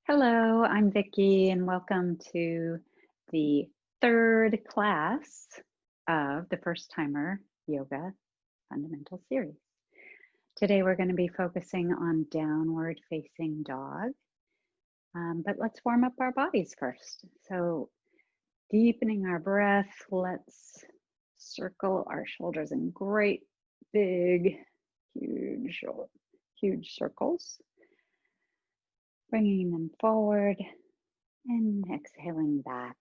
Hello, I'm Vicki, and welcome to the third class of the First Timer Yoga Fundamental Series. Today we're going to be focusing on downward facing dog, but let's warm up our bodies first. So deepening our breath, let's circle our shoulders in great, big, huge circles. Bringing them forward and exhaling back.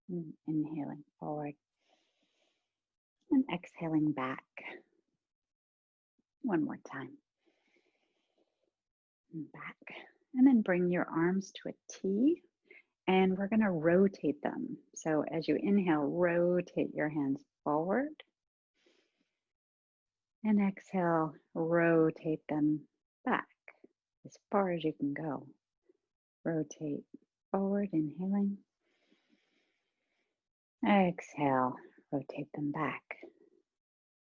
And inhaling forward and exhaling back. One more time. And back. And then bring your arms to a T and we're going to rotate them. So as you inhale, rotate your hands forward. And exhale, rotate them back as far as you can go. Rotate forward, inhaling. Exhale, rotate them back.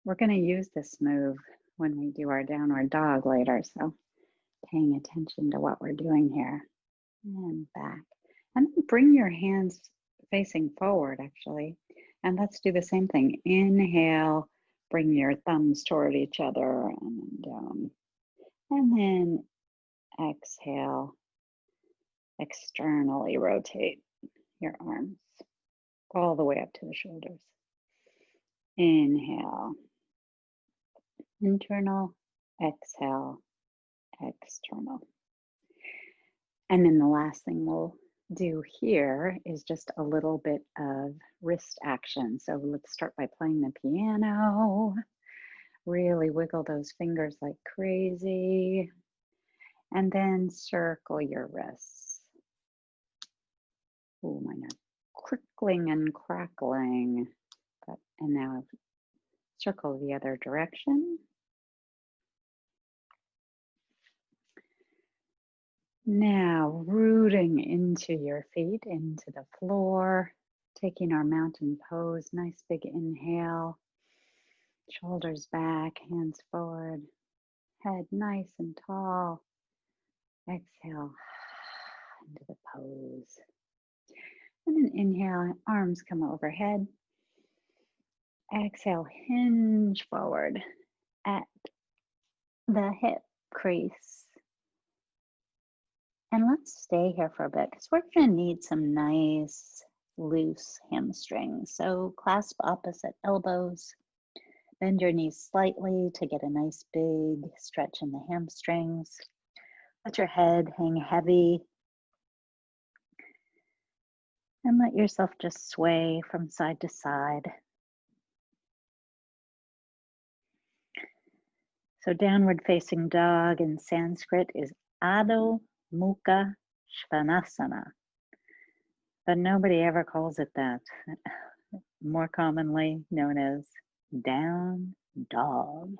We're going to use this move when we do our downward dog later, so paying attention to what we're doing here. And back. And then bring your hands facing forward, actually. And let's do the same thing. Inhale, bring your thumbs toward each other and then down. And then exhale, externally rotate your arms all the way up to the shoulders. Inhale, internal, exhale, external. And then the last thing we'll do here is just a little bit of wrist action. So let's start by playing the piano. Really wiggle those fingers like crazy. And then circle your wrists. Oh, mine are crickling and crackling. And now circle the other direction. Now rooting into your feet, into the floor, taking our mountain pose, nice big inhale, shoulders back, hands forward, head nice and tall. Exhale into the pose. And then inhale, arms come overhead. Exhale, hinge forward at the hip crease. And let's stay here for a bit because we're going to need some nice loose hamstrings. So clasp opposite elbows, bend your knees slightly to get a nice big stretch in the hamstrings. Let your head hang heavy. And let yourself just sway from side to side. So downward facing dog in Sanskrit is Adho Mukha Svanasana. But nobody ever calls it that. More commonly known as down dog.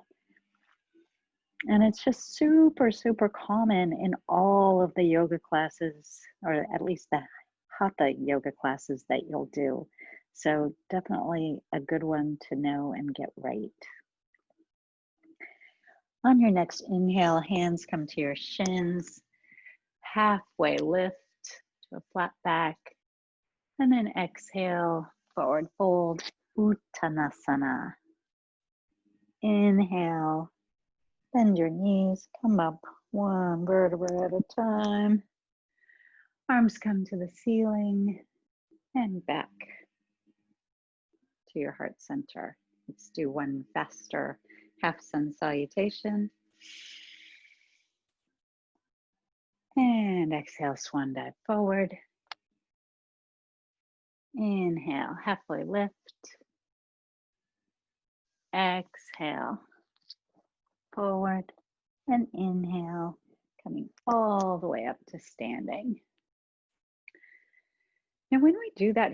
And it's just super, super common in all of the yoga classes, or at least the Hatha yoga classes that you'll do. So definitely a good one to know and get right. On your next inhale, hands come to your shins, halfway lift to a flat back, and then exhale, forward fold, Uttanasana. Inhale, bend your knees, come up one vertebra at a time. Arms come to the ceiling and back to your heart center. Let's do one faster half sun salutation. And exhale, swan dive forward. Inhale, halfway lift. Exhale, forward. And inhale, coming all the way up to standing. Now, when we do that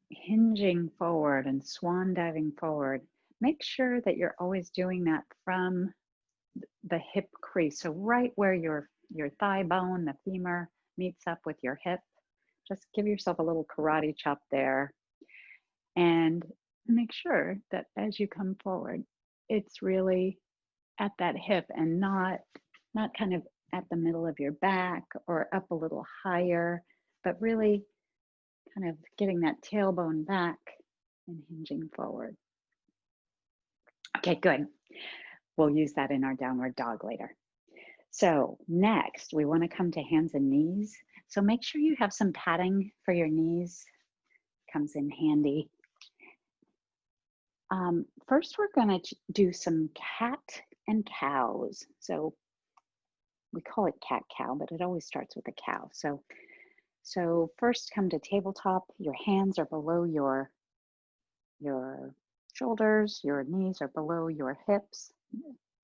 hinging forward and swan diving forward, make sure that you're always doing that from the hip crease. So right where your thigh bone, the femur, meets up with your hip. Just give yourself a little karate chop there. And make sure that as you come forward, it's really at that hip and not kind of at the middle of your back or up a little higher, but really kind of getting that tailbone back and hinging forward. Okay, good. We'll use that in our downward dog later. So next, we want to come to hands and knees. So make sure you have some padding for your knees. Comes in handy. First, we're going to do some cat and cows. So we call it cat-cow, but it always starts with a cow. So first, come to tabletop. Your hands are below your shoulders. Your knees are below your hips,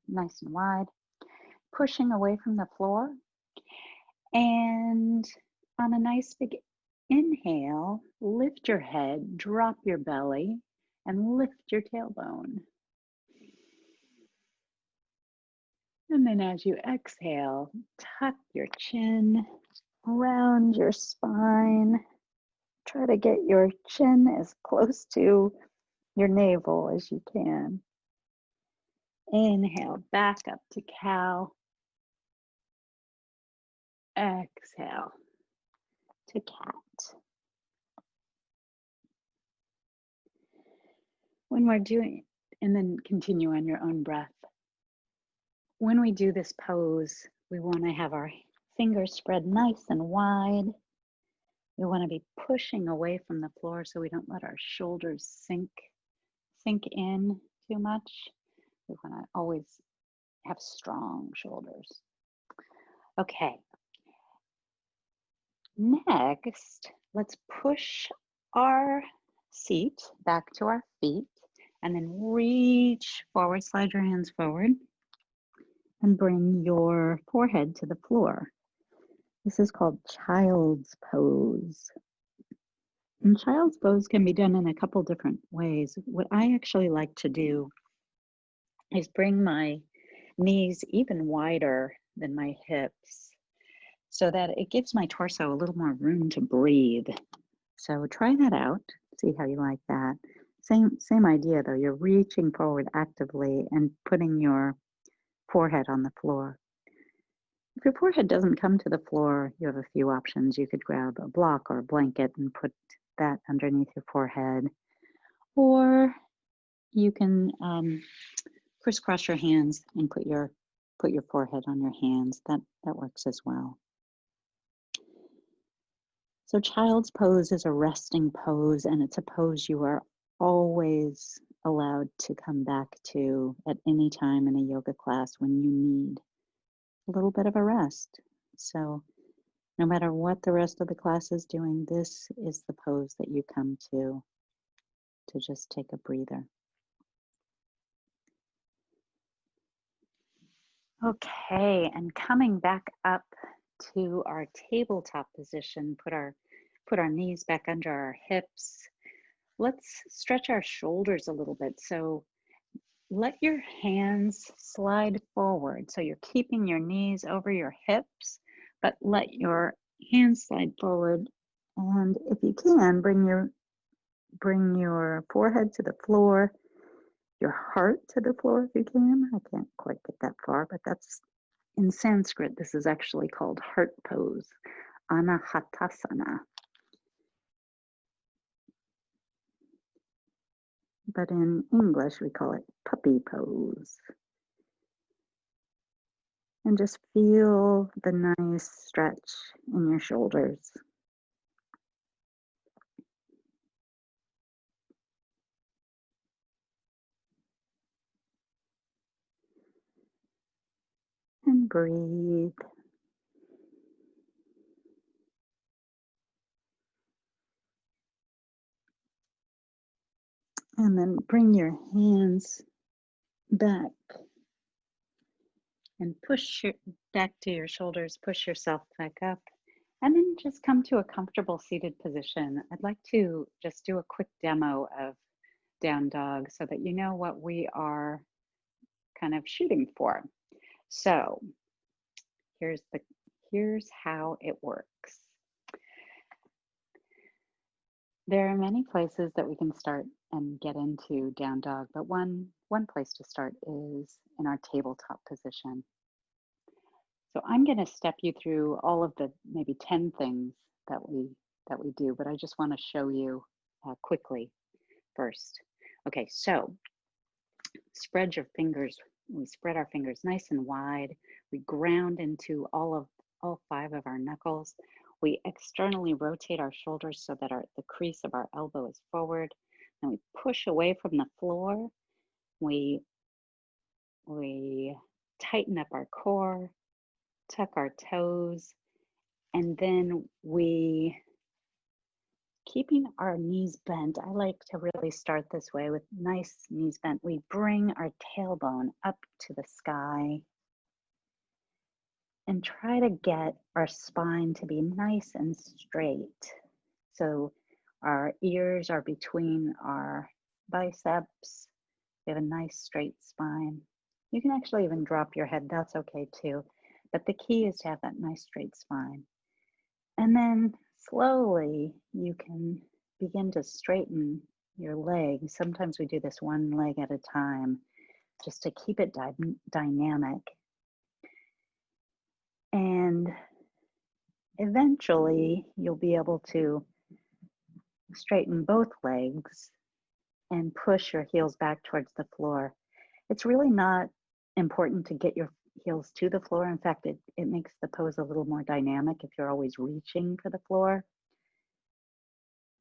nice and wide. Pushing away from the floor. And on a nice big inhale, lift your head, drop your belly, and lift your tailbone. And then as you exhale, tuck your chin, round your spine. Try to get your chin as close to your navel as you can. Inhale, back up to cow. Exhale to cat. When we're doing, and then continue on your own breath. When we do this pose, we want to have our fingers spread nice and wide. We want to be pushing away from the floor so we don't let our shoulders sink in too much. We want to always have strong shoulders. Okay. Next, let's push our seat back to our feet and then reach forward, slide your hands forward and bring your forehead to the floor. This is called child's pose. And child's pose can be done in a couple different ways. What I actually like to do is bring my knees even wider than my hips so that it gives my torso a little more room to breathe. So try that out, see how you like that. Same idea though, you're reaching forward actively and putting your forehead on the floor. If your forehead doesn't come to the floor, you have a few options. You could grab a block or a blanket and put that underneath your forehead. Or you can crisscross your hands and put your forehead on your hands. That works as well. So child's pose is a resting pose, and it's a pose you are always allowed to come back to at any time in a yoga class when you need a little bit of a rest. So no matter what the rest of the class is doing, this is the pose that you come to just take a breather. Okay, and coming back up to our tabletop position, put our knees back under our hips. Let's stretch our shoulders a little bit. So let your hands slide forward. So you're keeping your knees over your hips, but let your hands slide forward. And if you can, bring your forehead to the floor, your heart to the floor if you can. I can't quite get that far, but that's in Sanskrit. This is actually called heart pose, Anahatasana. But in English, we call it puppy pose. And just feel the nice stretch in your shoulders. And breathe. And then bring your hands back and push back to your shoulders, push yourself back up. And then just come to a comfortable seated position. I'd like to just do a quick demo of down dog so that you know what we are kind of shooting for. So here's how it works. There are many places that we can start and get into down dog, but one place to start is in our tabletop position. So I'm going to step you through all of the maybe 10 things that we do, but I just want to show you quickly first. Okay, so spread your fingers. We spread our fingers nice and wide. We ground into all 5 of our knuckles. We externally rotate our shoulders so that the crease of our elbow is forward. And we push away from the floor. We tighten up our core, tuck our toes, and then keeping our knees bent. I like to really start this way with nice knees bent. We bring our tailbone up to the sky and try to get our spine to be nice and straight. So our ears are between our biceps. We have a nice straight spine. You can actually even drop your head, that's okay too. But the key is to have that nice straight spine. And then slowly you can begin to straighten your legs. Sometimes we do this one leg at a time just to keep it dynamic. And eventually you'll be able to straighten both legs and push your heels back towards the floor. It's really not important to get your heels to the floor. In fact, it makes the pose a little more dynamic if you're always reaching for the floor.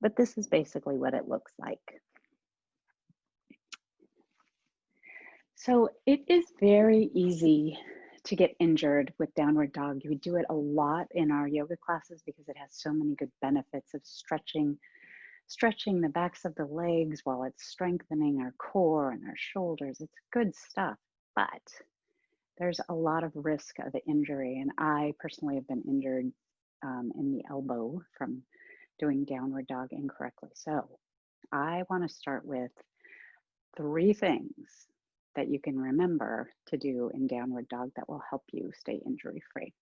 But this is basically what it looks like. So it is very easy to get injured with downward dog. We do it a lot in our yoga classes because it has so many good benefits of stretching the backs of the legs while it's strengthening our core and our shoulders. It's good stuff, but there's a lot of risk of injury. And I personally have been injured in the elbow from doing downward dog incorrectly. So I want to start with 3 things that you can remember to do in downward dog that will help you stay injury free.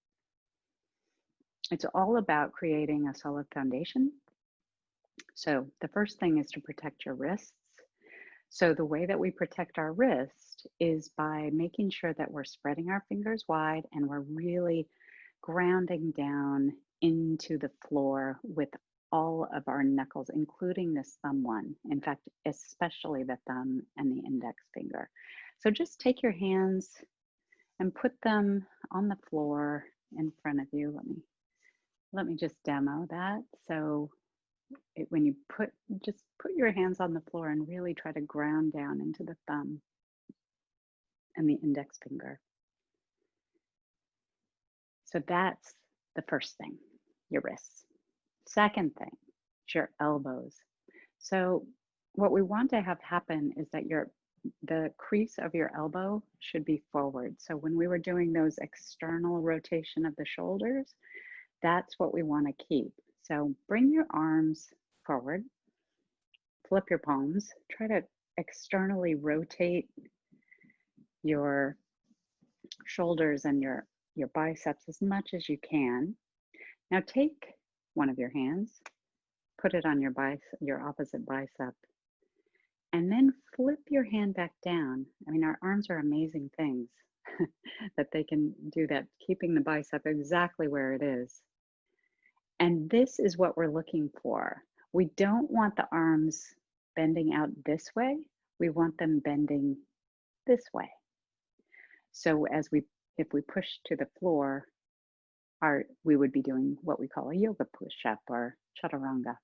It's all about creating a solid foundation. So the first thing is to protect your wrists. So the way that we protect our wrist is by making sure that we're spreading our fingers wide and we're really grounding down into the floor with all of our knuckles, including this thumb one. In fact, especially the thumb and the index finger. So just take your hands and put them on the floor in front of you. Let me just demo that. So when you just put your hands on the floor and really try to ground down into the thumb and the index finger. So that's the first thing, your wrists. Second thing, is your elbows. So what we want to have happen is that the crease of your elbow should be forward. So when we were doing those external rotation of the shoulders, that's what we want to keep. So bring your arms forward, flip your palms, try to externally rotate your shoulders and your biceps as much as you can. Now take one of your hands, put it on your opposite bicep, and then flip your hand back down. I mean, our arms are amazing things that they can do that, keeping the bicep exactly where it is. And this is what we're looking for. We don't want the arms bending out this way. We want them bending this way. So if we push to the floor, we would be doing what we call a yoga push-up or chaturanga.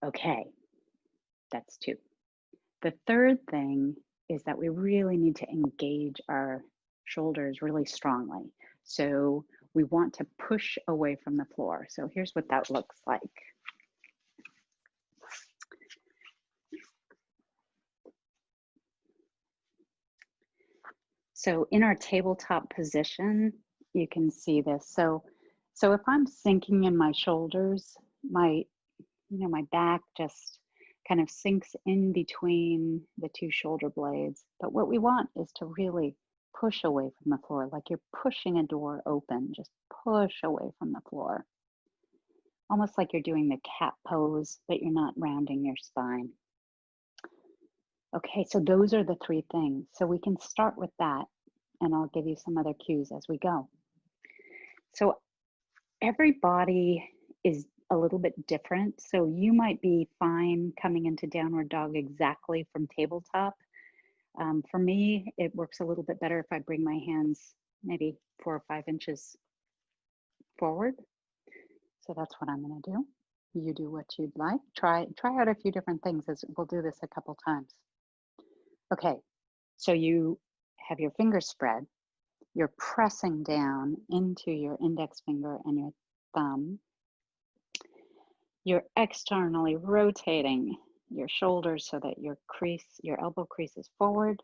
Okay, that's 2. The third thing is that we really need to engage our shoulders really strongly. So we want to push away from the floor. So here's what that looks like. So in our tabletop position, you can see this. So if I'm sinking in my shoulders, my back just kind of sinks in between the 2 shoulder blades. But what we want is to really push away from the floor, like you're pushing a door open, just push away from the floor. Almost like you're doing the cat pose, but you're not rounding your spine. Okay, so those are the 3 things. So we can start with that. and I'll give you some other cues as we go. So every body is a little bit different. So you might be fine coming into downward dog exactly from tabletop. For me, it works a little bit better if I bring my hands maybe 4 or 5 inches forward. So that's what I'm going to do. You do what you'd like. Try out a few different things, as we'll do this a couple times. Okay, so you have your fingers spread. You're pressing down into your index finger and your thumb. You're externally rotating your shoulders so that your elbow crease is forward.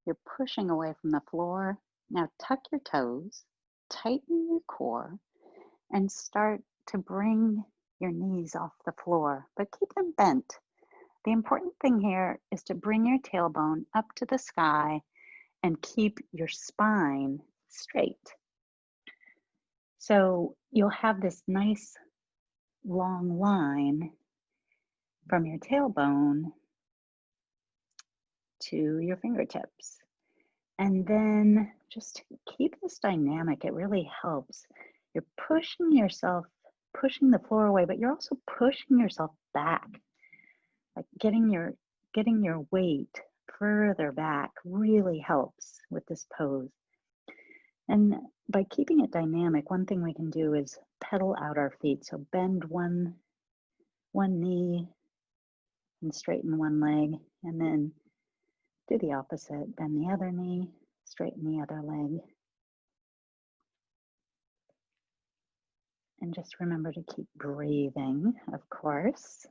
You're pushing away from the floor. Now tuck your toes, tighten your core, and start to bring your knees off the floor, but keep them bent. The important thing here is to bring your tailbone up to the sky and keep your spine straight. So you'll have this nice long line from your tailbone to your fingertips. And then just keep this dynamic. It really helps. You're pushing the floor away, but you're also pushing yourself back. Like getting your weight further back really helps with this pose. And by keeping it dynamic, one thing we can do is pedal out our feet. So bend one knee and straighten one leg, and then do the opposite. Bend the other knee, straighten the other leg. And just remember to keep breathing, of course.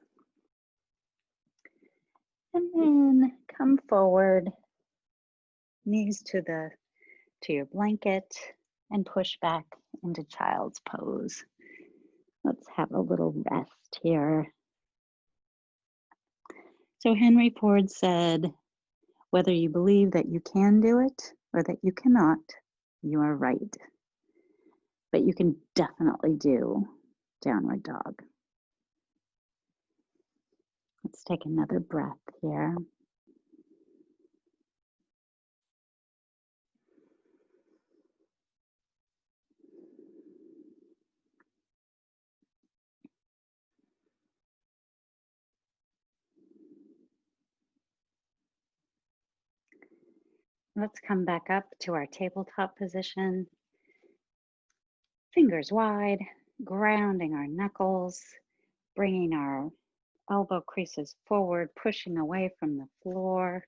And then come forward, knees to your blanket, and push back into child's pose. Let's have a little rest here. So Henry Ford said, whether you believe that you can do it or that you cannot, you are right. But you can definitely do downward dog. Let's take another breath here. Let's come back up to our tabletop position. Fingers wide, grounding our knuckles, bringing our elbow creases forward, pushing away from the floor,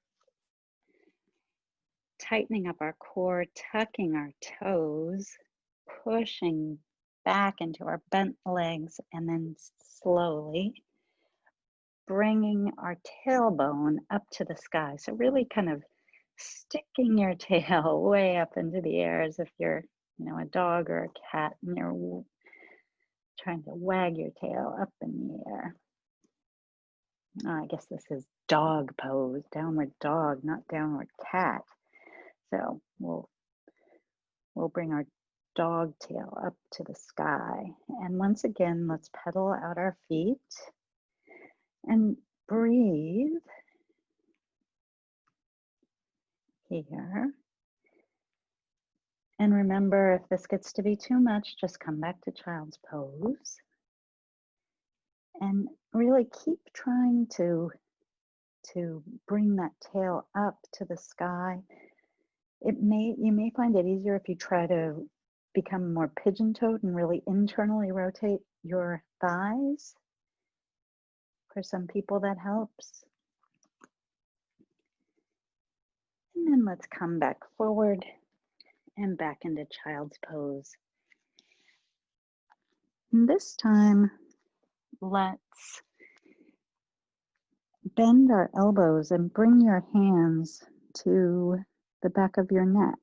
tightening up our core, tucking our toes, pushing back into our bent legs, and then slowly bringing our tailbone up to the sky. So really kind of sticking your tail way up into the air as if you're, a dog or a cat, and you're trying to wag your tail up in the air. Oh, I guess this is dog pose, downward dog, not downward cat. So we'll bring our dog tail up to the sky. And once again, let's pedal out our feet and breathe here. And remember, if this gets to be too much, just come back to child's pose. And really keep trying to bring that tail up to the sky. You may find it easier if you try to become more pigeon-toed and really internally rotate your thighs. For some people that helps. And then let's come back forward and back into child's pose. And this time, let's bend our elbows and bring your hands to the back of your neck.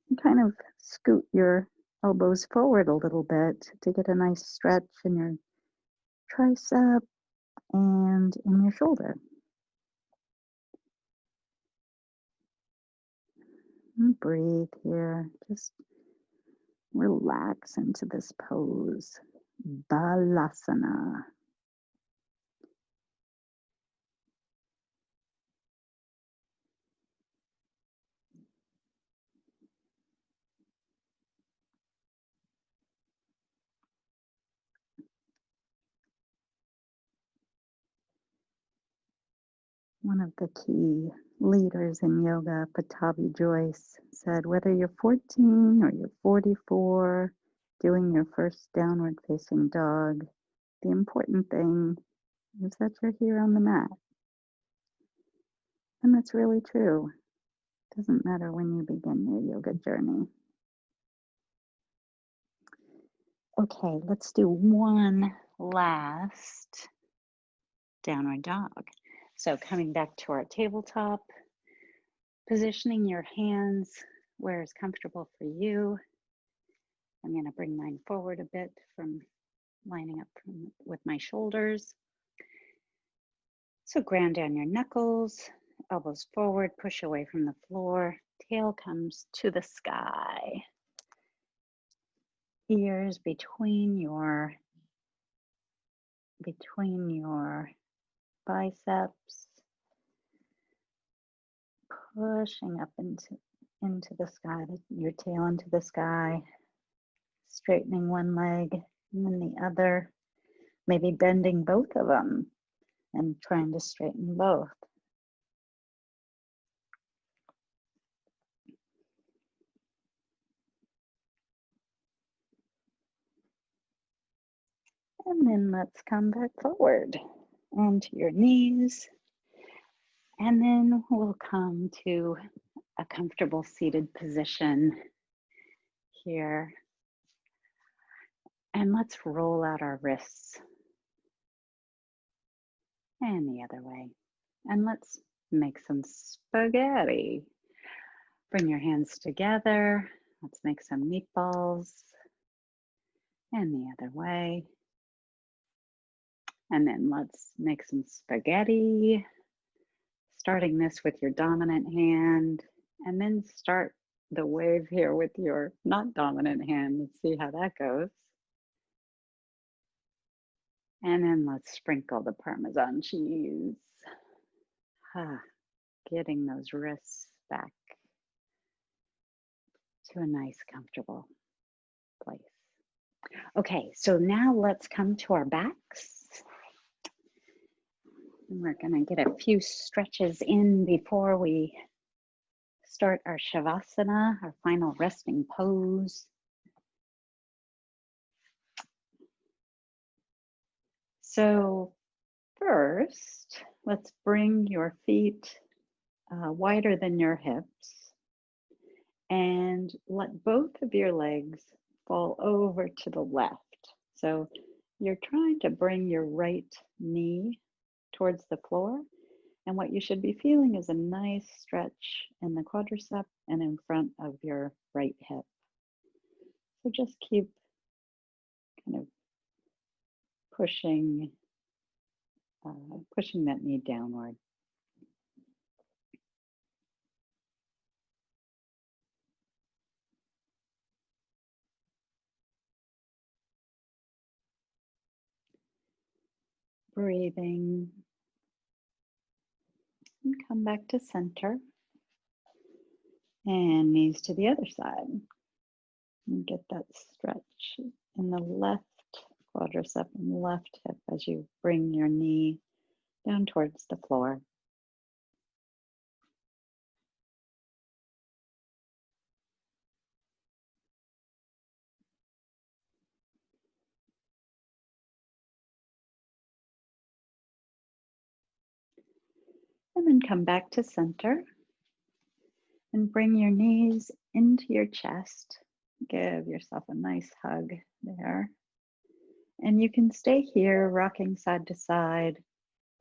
And kind of scoot your elbows forward a little bit to get a nice stretch in your tricep and in your shoulder. And breathe here. Just relax into this pose. Balasana. One of the key leaders in yoga, Patabi Joyce, said, whether you're 14 or you're 44, doing your first downward facing dog, the important thing is that you're here on the mat. And that's really true. It doesn't matter when you begin your yoga journey. Okay, let's do one last downward dog. So coming back to our tabletop, positioning your hands where is comfortable for you. I'm going to bring mine forward a bit from lining up with my shoulders. So ground down your knuckles, elbows forward, push away from the floor, tail comes to the sky. Ears between your biceps, pushing up into the sky, your tail into the sky, straightening one leg and then the other, maybe bending both of them and trying to straighten both. And then let's come back forward onto your knees. And then we'll come to a comfortable seated position here. And let's roll out our wrists. And the other way. And let's make some spaghetti. Bring your hands together. Let's make some meatballs. And the other way. And then let's make some spaghetti. Starting this with your dominant hand. And then start the wave here with your not dominant hand. Let's see how that goes. And then let's sprinkle the Parmesan cheese. Getting those wrists back to a nice, comfortable place. Okay, so now let's come to our backs. And we're gonna get a few stretches in before we start our Shavasana, our final resting pose. So first, let's bring your feet wider than your hips and let both of your legs fall over to the left. So you're trying to bring your right knee towards the floor, and what you should be feeling is a nice stretch in the quadricep and in front of your right hip. So just keep kind of pushing that knee downward. Breathing. And come back to center. And knees to the other side. And get that stretch in the left quadricep and left hip as you bring your knee down towards the floor. And then come back to center and bring your knees into your chest. Give yourself a nice hug there. And you can stay here rocking side to side,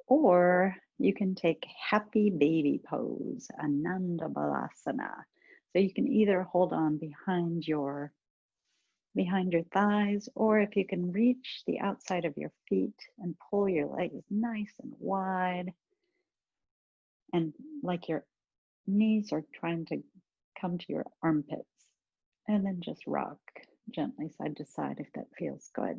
or you can take happy baby pose, Ananda Balasana. So you can either hold on behind your thighs, or if you can reach the outside of your feet and pull your legs nice and wide, and like your knees are trying to come to your armpits, and then just rock gently side to side if that feels good.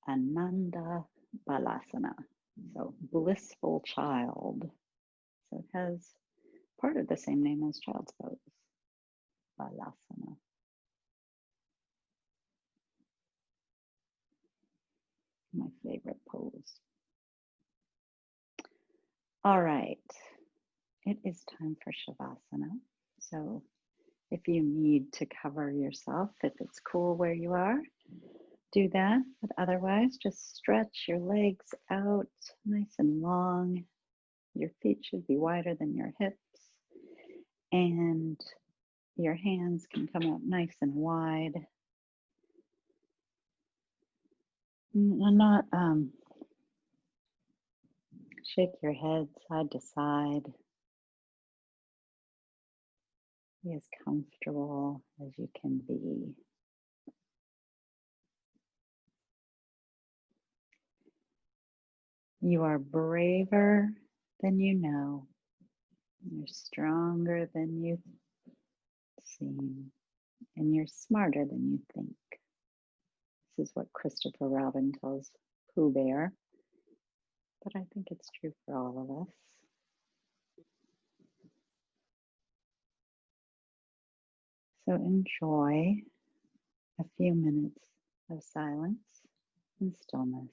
Ananda Balasana, so blissful child. So it has part of the same name as child's pose, Balasana. My favorite pose. All right, it is time for Shavasana. So if you need to cover yourself, if it's cool where you are, do that. But otherwise, just stretch your legs out nice and long. Your feet should be wider than your hips. And your hands can come out nice and wide. And not shake your head side to side. Be as comfortable as you can be. You are braver than you know. You're stronger than you seem. And you're smarter than you think. This is what Christopher Robin tells Pooh Bear. But I think it's true for all of us. So enjoy a few minutes of silence and stillness.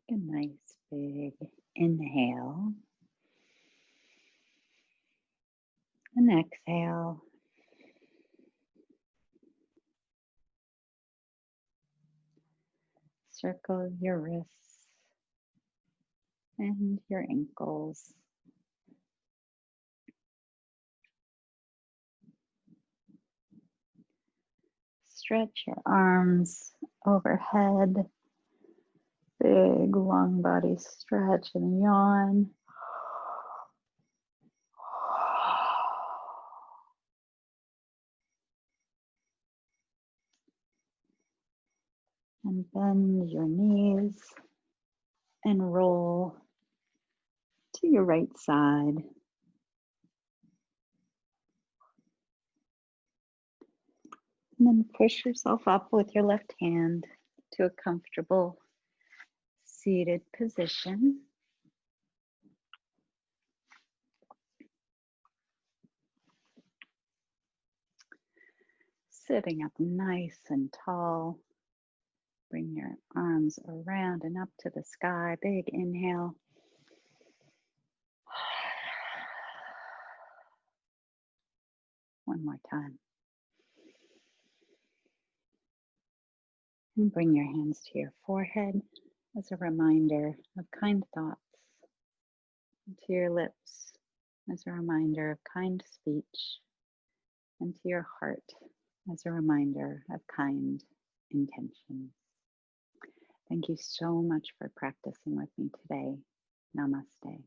Take a nice big inhale and exhale. Circle your wrists and your ankles. Stretch your arms overhead. Big long body stretch and yawn. And bend your knees and roll to your right side. And then push yourself up with your left hand to a comfortable seated position. Sitting up nice and tall. Bring your arms around and up to the sky. Big inhale. One more time. And bring your hands to your forehead as a reminder of kind thoughts. And to your lips as a reminder of kind speech. And to your heart as a reminder of kind intentions. Thank you so much for practicing with me today. Namaste.